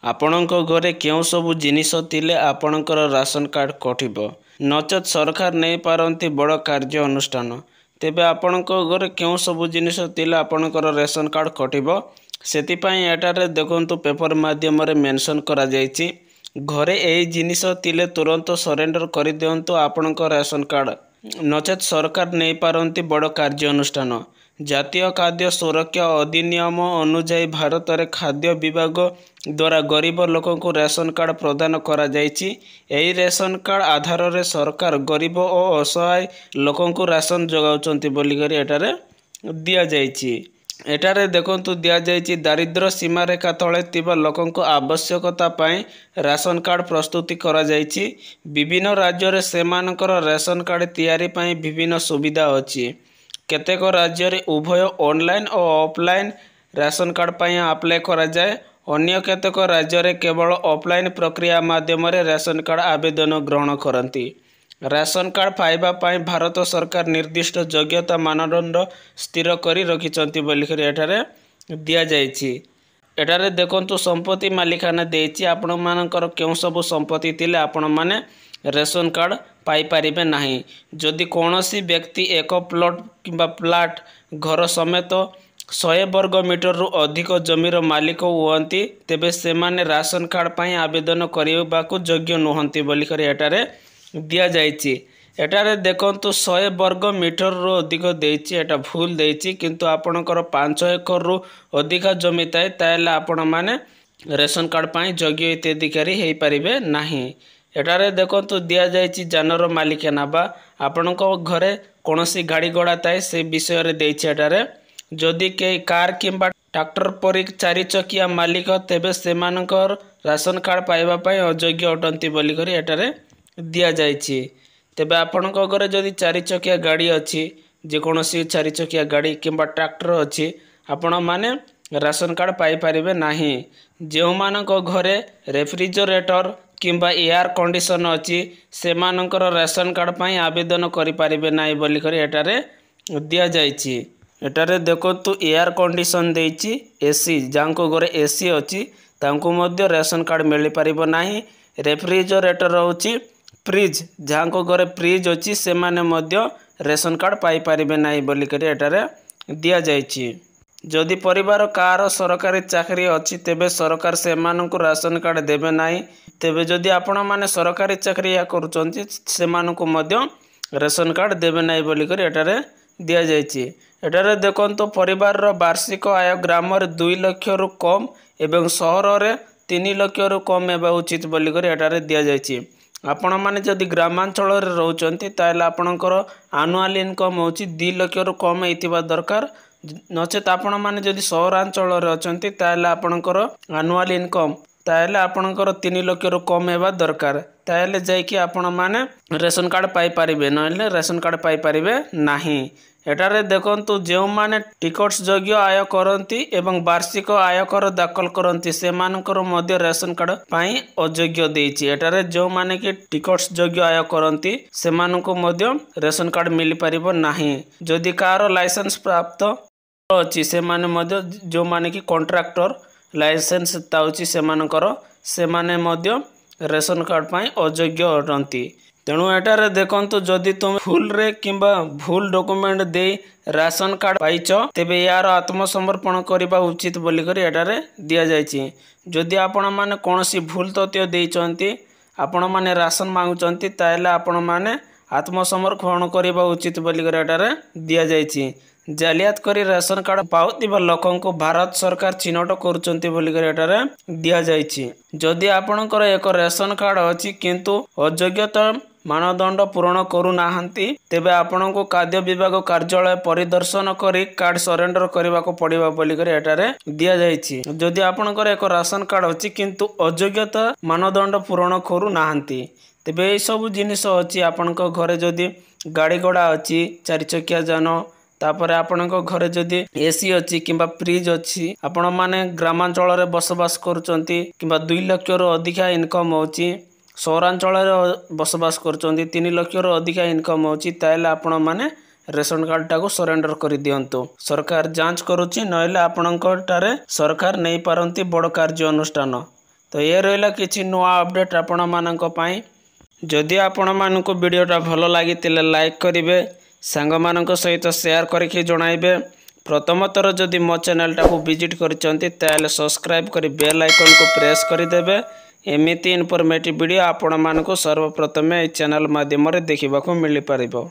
ଆପଣଙ୍କ ଘରେ କେଉଁ ସବୁ ଜିନିଷ ଥିଲେ ଆପଣଙ୍କର ରାସନ କାର୍ଡ଼ କଟିବ? ନଚେତ୍ ସରକାର ନେଇପାରନ୍ତି ବଡ଼ କାର୍ଯ୍ୟ ଅନୁଷ୍ଠାନ। ତେବେ ଆପଣଙ୍କ ଘରେ କେଉଁ ସବୁ ଜିନିଷ ଥିଲେ ଆପଣଙ୍କର ରେସନ କାର୍ଡ଼ କଟିବ? ସେଥିପାଇଁ ଏଠାରେ ଦେଖନ୍ତୁ ପେପର ମାଧ୍ୟମରେ ମେନସନ୍ କରାଯାଇଛି। ଘରେ ଏହି ଜିନିଷ ଥିଲେ ତୁରନ୍ତ ସରେଣ୍ଡର କରିଦିଅନ୍ତୁ ଆପଣଙ୍କ ରେସନ କାର୍ଡ଼। ନଚେତ୍ ସରକାର ନେଇପାରନ୍ତି ବଡ଼ କାର୍ଯ୍ୟ ଅନୁଷ୍ଠାନ। ଜାତୀୟ ଖାଦ୍ୟ ସୁରକ୍ଷା ଅଧିନିୟମ ଅନୁଯାୟୀ ଭାରତରେ ଖାଦ୍ୟ ବିଭାଗ ଦ୍ୱାରା ଗରିବ ଲୋକଙ୍କୁ ରେସନ କାର୍ଡ଼ ପ୍ରଦାନ କରାଯାଇଛି। ଏହି ରେସନ କାର୍ଡ଼ ଆଧାରରେ ସରକାର ଗରିବ ଓ ଅସହାୟ ଲୋକଙ୍କୁ ରାସନ ଯୋଗାଉଛନ୍ତି ବୋଲିକରି ଏଠାରେ ଦିଆଯାଇଛି। ଏଠାରେ ଦେଖନ୍ତୁ ଦିଆଯାଇଛି ଦାରିଦ୍ର୍ୟ ସୀମାରେଖା ତଳେ ଥିବା ଲୋକଙ୍କ ଆବଶ୍ୟକତା ପାଇଁ ରାସନ କାର୍ଡ଼ ପ୍ରସ୍ତୁତି କରାଯାଇଛି। ବିଭିନ୍ନ ରାଜ୍ୟରେ ସେମାନଙ୍କର ରେସନ କାର୍ଡ଼ ତିଆରି ପାଇଁ ବିଭିନ୍ନ ସୁବିଧା ଅଛି। କେତେକ ରାଜ୍ୟରେ ଉଭୟ ଅନଲାଇନ୍ ଓ ଅଫଲାଇନ୍ ରେସନ କାର୍ଡ଼ ପାଇଁ ଆପ୍ଲାଏ କରାଯାଏ। ଅନ୍ୟ କେତେକ ରାଜ୍ୟରେ କେବଳ ଅଫଲାଇନ୍ ପ୍ରକ୍ରିୟା ମାଧ୍ୟମରେ ରେସନ କାର୍ଡ଼ ଆବେଦନ ଗ୍ରହଣ କରନ୍ତି। ରେସନ କାର୍ଡ଼ ପାଇବା ପାଇଁ ଭାରତ ସରକାର ନିର୍ଦ୍ଦିଷ୍ଟ ଯୋଗ୍ୟତା ମାନଦଣ୍ଡ ସ୍ଥିର କରି ରଖିଛନ୍ତି ବୋଲିକରି ଏଠାରେ ଦିଆଯାଇଛି। ଏଠାରେ ଦେଖନ୍ତୁ ସମ୍ପତ୍ତି ମାଲିକାନା ଦେଇଛି। ଆପଣମାନଙ୍କର କେଉଁ ସବୁ ସମ୍ପତ୍ତି ଥିଲେ ଆପଣମାନେ ରେସନ କାର୍ଡ଼ ପାଇପାରିବେ ନାହିଁ। ଯଦି କୌଣସି ବ୍ୟକ୍ତି ଏକ ପ୍ଲଟ୍ କିମ୍ବା ଫ୍ଲାଟ୍ ଘର ସମେତ 100 ବର୍ଗ ମିଟରରୁ ଅଧିକ ଜମିର ମାଲିକ ହୁଅନ୍ତି ତେବେ ସେମାନେ ରାସନ କାର୍ଡ଼ ପାଇଁ ଆବେଦନ କରିବାକୁ ଯୋଗ୍ୟ ନୁହନ୍ତି ବୋଲିକରି ଏଠାରେ ଦିଆଯାଇଛି। ଏଠାରେ ଦେଖନ୍ତୁ 100 ବର୍ଗ ମିଟରରୁ ଅଧିକ ଦେଇଛି, ଏଟା ଭୁଲ ଦେଇଛି। କିନ୍ତୁ ଆପଣଙ୍କର 5 ଏକରରୁ ଅଧିକା ଜମି ଥାଏ ତାହେଲେ ଆପଣମାନେ ରେସନ କାର୍ଡ଼ ପାଇଁ ଯୋଗ୍ୟ ହିତାଧିକାରୀ ହେଇପାରିବେ ନାହିଁ। ଏଠାରେ ଦେଖନ୍ତୁ ଦିଆଯାଇଛି ଯାନର ମାଲିକାନା ବା ଆପଣଙ୍କ ଘରେ କୌଣସି ଗାଡ଼ି ଘୋଡ଼ା ଥାଏ ସେ ବିଷୟରେ ଦେଇଛି। ଏଠାରେ ଯଦି କେହି କାର୍ କିମ୍ବା ଟ୍ରାକ୍ଟର ପରି 4 ଚକିଆ ମାଲିକ ତେବେ ସେମାନଙ୍କର ରାସନ କାର୍ଡ଼ ପାଇବା ପାଇଁ ଅଯୋଗ୍ୟ ଅଟନ୍ତି ବୋଲିକରି ଏଠାରେ ଦିଆଯାଇଛି। ତେବେ ଆପଣଙ୍କ ଘରେ ଯଦି 4 ଚକିଆ ଗାଡ଼ି ଅଛି, ଯେକୌଣସି 4 ଚକିଆ ଗାଡ଼ି କିମ୍ବା ଟ୍ରାକ୍ଟର ଅଛି, ଆପଣମାନେ ରାସନ କାର୍ଡ଼ ପାଇପାରିବେ ନାହିଁ। ଯେଉଁମାନଙ୍କ ଘରେ ରେଫ୍ରିଜରେଟର କିମ୍ବା ଏୟାର କଣ୍ଡିସନ ଅଛି ସେମାନଙ୍କର ରେସନ କାର୍ଡ଼ ପାଇଁ ଆବେଦନ କରିପାରିବେ ନାହିଁ ବୋଲିକରି ଏଠାରେ ଦିଆଯାଇଛି। ଏଠାରେ ଦେଖନ୍ତୁ ଏୟାର କଣ୍ଡିସନ ଦେଇଛି। ଏସି ଯାହାଙ୍କ ଘରେ ଏସି ଅଛି ତାଙ୍କୁ ମଧ୍ୟ ରେସନ କାର୍ଡ଼ ମିଳିପାରିବ ନାହିଁ। ରେଫ୍ରିଜରେଟର ହେଉଛି ଫ୍ରିଜ୍, ଯାହାଙ୍କ ଘରେ ଫ୍ରିଜ୍ ଅଛି ସେମାନେ ମଧ୍ୟ ରେସନ କାର୍ଡ଼ ପାଇପାରିବେ ନାହିଁ ବୋଲିକରି ଏଠାରେ ଦିଆଯାଇଛି। ଯଦି ପରିବାର କାହାର ସରକାରୀ ଚାକିରି ଅଛି ତେବେ ସରକାର ସେମାନଙ୍କୁ ରାସନ କାର୍ଡ଼ ଦେବେ ନାହିଁ। ତେବେ ଯଦି ଆପଣମାନେ ସରକାରୀ ଚାକିରିଆ କରୁଛନ୍ତି ସେମାନଙ୍କୁ ମଧ୍ୟ ରେସନ କାର୍ଡ଼ ଦେବେ ନାହିଁ ବୋଲିକରି ଏଠାରେ ଦିଆଯାଇଛି। ଏଠାରେ ଦେଖନ୍ତୁ ପରିବାରର ବାର୍ଷିକ ଆୟ ଗ୍ରାମରେ 2 ଲକ୍ଷରୁ କମ୍ ଏବଂ ସହରରେ 3 ଲକ୍ଷରୁ କମ୍ ହେବା ଉଚିତ ବୋଲିକରି ଏଠାରେ ଦିଆଯାଇଛି। ଆପଣମାନେ ଯଦି ଗ୍ରାମାଞ୍ଚଳରେ ରହୁଛନ୍ତି ତାହେଲେ ଆପଣଙ୍କର ଆନୁଆଲ ଇନକମ୍ ହେଉଛି 2 ଲକ୍ଷରୁ କମ୍ ହେଇଥିବା ଦରକାର। ନଚେତ୍ ଆପଣମାନେ ଯଦି ସହରାଞ୍ଚଳରେ ଅଛନ୍ତି ତାହେଲେ ଆପଣଙ୍କର ଆନୁଆଲ ଇନକମ୍ ତାହେଲେ ଆପଣଙ୍କର 3 ଲକ୍ଷରୁ କମ୍ ହେବା ଦରକାର। ତାହେଲେ ଯାଇକି ଆପଣମାନେ ରେସନ କାର୍ଡ଼ ପାଇପାରିବେ, ନହେଲେ ରେସନ କାର୍ଡ଼ ପାଇପାରିବେ ନାହିଁ। ଏଠାରେ ଦେଖନ୍ତୁ ଯେଉଁମାନେ ଟିକସ ଯୋଗ୍ୟ ଆୟ କରନ୍ତି ଏବଂ ବାର୍ଷିକ ଆୟକର ଦାଖଲ କରନ୍ତି ସେମାନଙ୍କର ମଧ୍ୟ ରେସନ କାର୍ଡ଼ ପାଇଁ ଅଯୋଗ୍ୟ ଦେଇଛି। ଏଠାରେ ଯେଉଁମାନେ କି ଟିକସ ଯୋଗ୍ୟ ଆୟ କରନ୍ତି ସେମାନଙ୍କୁ ମଧ୍ୟ ରେସନ କାର୍ଡ଼ ମିଳିପାରିବ ନାହିଁ। ଯଦି କାହାର ଲାଇସେନ୍ସ ପ୍ରାପ୍ତ ଅଛି ସେମାନେ ମଧ୍ୟ, ଯେଉଁମାନେ କି କଣ୍ଟ୍ରାକ୍ଟର ଲାଇସେନ୍ସ ଥାଉଛି ସେମାନେ ମଧ୍ୟ ରେସନ କାର୍ଡ଼ ପାଇଁ ଅଯୋଗ୍ୟ ଅଟନ୍ତି। ତେଣୁ ଏଠାରେ ଦେଖନ୍ତୁ ଯଦି ତୁମେ ଭୁଲରେ କିମ୍ବା ଭୁଲ ଡକୁମେଣ୍ଟ ଦେଇ ରାସନ କାର୍ଡ଼ ପାଇଛ ତେବେ ଏହାର ଆତ୍ମସମର୍ପଣ କରିବା ଉଚିତ ବୋଲିକରି ଏଠାରେ ଦିଆଯାଇଛି। ଯଦି ଆପଣମାନେ କୌଣସି ଭୁଲ ତଥ୍ୟ ଦେଇଛନ୍ତି, ଆପଣମାନେ ରାସନ ମାଗୁଛନ୍ତି ତାହେଲେ ଆପଣମାନେ ଆତ୍ମସମର୍ପଣ କରିବା ଉଚିତ ବୋଲିକରି ଏଠାରେ ଦିଆଯାଇଛି। ଜାଲିଆତ କରି ରେସନ କାର୍ଡ଼ ପାଉଥିବା ଲୋକଙ୍କୁ ଭାରତ ସରକାର ଚିହ୍ନଟ କରୁଛନ୍ତି ବୋଲିକରି ଏଠାରେ ଦିଆଯାଇଛି। ଯଦି ଆପଣଙ୍କର ଏକ ରେସନ କାର୍ଡ଼ ଅଛି କିନ୍ତୁ ଅଯୋଗ୍ୟତା ମାନଦଣ୍ଡ ପୂରଣ କରୁନାହାନ୍ତି ତେବେ ଆପଣଙ୍କୁ ଖାଦ୍ୟ ବିଭାଗ କାର୍ଯ୍ୟାଳୟ ପରିଦର୍ଶନ କରି କାର୍ଡ଼ ସରେଣ୍ଡର କରିବାକୁ ପଡ଼ିବ ବୋଲିକରି ଏଠାରେ ଦିଆଯାଇଛି। ଯଦି ଆପଣଙ୍କର ଏକ ରାସନ କାର୍ଡ଼ ଅଛି କିନ୍ତୁ ଅଯୋଗ୍ୟତା ମାନଦଣ୍ଡ ପୂରଣ କରୁନାହାନ୍ତି ତେବେ ଏହିସବୁ ଜିନିଷ ଅଛି। ଆପଣଙ୍କ ଘରେ ଯଦି ଗାଡ଼ି ଘୋଡ଼ା ଅଛି, 4 ଚକିଆ ଯାନ, ତାପରେ ଆପଣଙ୍କ ଘରେ ଯଦି ଏସି ଅଛି କିମ୍ବା ଫ୍ରିଜ୍ ଅଛି, ଆପଣମାନେ ଗ୍ରାମାଞ୍ଚଳରେ ବସବାସ କରୁଛନ୍ତି କିମ୍ବା 2 ଲକ୍ଷରୁ ଅଧିକା ଇନକମ୍ ହେଉଛି, ସହରାଞ୍ଚଳରେ ବସବାସ କରୁଛନ୍ତି 3 ଲକ୍ଷରୁ ଅଧିକା ଇନକମ୍ ହେଉଛି, ତାହେଲେ ଆପଣମାନେ ରେସନ କାର୍ଡ଼ଟାକୁ ସରେଣ୍ଡର କରିଦିଅନ୍ତୁ। ସରକାର ଯାଞ୍ଚ କରୁଛି, ନହେଲେ ଆପଣଙ୍କଠାରେ ସରକାର ନେଇପାରନ୍ତି ବଡ଼ କାର୍ଯ୍ୟ ଅନୁଷ୍ଠାନ। तो ये रहा किसी नुआ अपडेट आपण मानक पई। जदि आपण मानक वीडियोटा भल लगी लाइक करेंगे, सांग मानक सहित शेयर करके जणाइबे। प्रथम थर जदि मो चैनल टाको विजिट करचंती ताले सब्सक्राइब कर बेल आइकन को प्रेस करदेवे। एमिती इनफॉर्मेटिव वीडियो आपण मानक सर्वप्रथमे चैनल माध्यम देखा मिल पार।